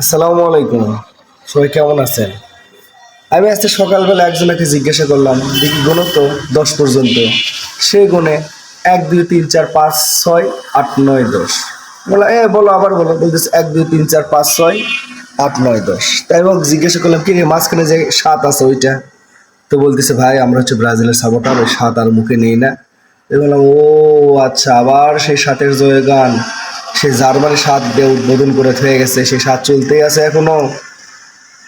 আসসালামু আলাইকুম। সবাই কেমন আছেন? আমি আজকে সকালবেলা একজনকে জিজ্ঞাসা করলাম, দেখি গুনো তো 10 পর্যন্ত। সে গুনে 1 2 3 4 5 6 8 9 10। বলা বলো, আবার বলো। বলতেছে 1 2 3 4 5 6 8 9 10। তাই এবং জিজ্ঞাসা করলাম, কি রে মাঝখানে যে 7 আছে ওইটা? তো বলতেছে, ভাই আমরা হচ্ছে ব্রাজিলের সাপোর্টার, ওই 7 আর মুখে নেই না। আমি বললাম, ও আচ্ছা, আবার সেই 7-এর জয়গান। সে জার্মানি 7 দিয়ে উদ্বোধন করে হয়ে গেছে, সেই 7 চলতেই আছে এখনো।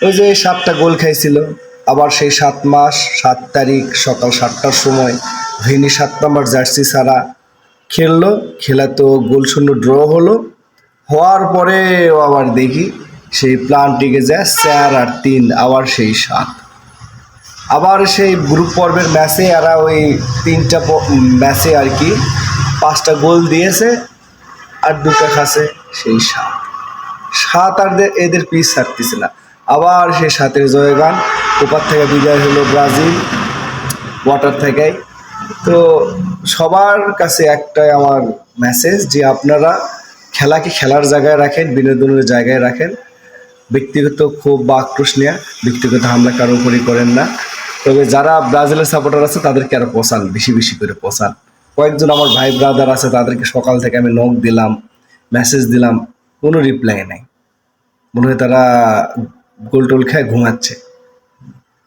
ওই যে 7টা গোল খাইছিল। আবার সেই 7 মাস 7 তারিখ সকাল 7টার সময় ভিনি 7 নম্বর জার্সি ছাড়া খেললো। খেলা তো গোল শূন্য ড্র হলো। হওয়ার পরেও আবার দেখি সেই প্লান্টিকে যায় 4 আর 3, আবার সেই 7। আবার সেই গ্রুপ পর্বের ম্যাচে এরা ওই 3টা ম্যাচে আর কি 5টা গোল দিয়েছে আর 2টা খাসে, সেই 7। 7 আর এদের পিছ ছাড়তেছে না। আবার সেই 7-এর জয়গান। কোপার থেকে বিদায় হলো ব্রাজিল, ওয়াটার থেকেই। তো সবার কাছে একটাই আমার মেসেজ, যে আপনারা খেলাকে খেলার জায়গায় রাখেন, বিনোদনের জায়গায় রাখেন। ব্যক্তিগত ক্ষোভ বা আক্রোশ নিয়ে ব্যক্তিগত হামলা কারো উপরই করেন না। তবে যারা ব্রাজিলের সাপোর্টার আছে তাদেরকে আরো পচান, বেশি বেশি করে পচান। কয়েকজন আমার ভাই ব্রাদার আছে, তাদেরকে সকাল থেকে আমি নক দিলাম, মেসেজ দিলাম, কোনো রিপ্লাই নাই। মনে হয় তারা গোল টোল খেয়ে ঘুমাচ্ছে।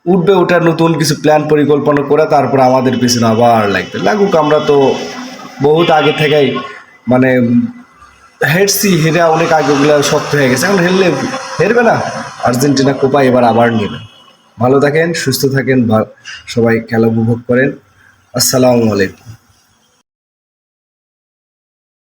উঠবে, ওঠার নতুন কিছু প্ল্যান পরিকল্পনা করে তারপর আমাদের পিছনে আবার লাগবে। লাগুক, আমরা তো বহুত আগে থেকেই মানে হেরছি, হেরে অনেক আগে ওগুলো শক্ত হয়ে গেছে। এখন হেরলে হেরবে না। আর্জেন্টিনা কোপা এবার আবার নেবে। ভালো থাকেন, সুস্থ থাকেন, সবাই খেলা উপভোগ করেন। আসসালামু আলাইকুম।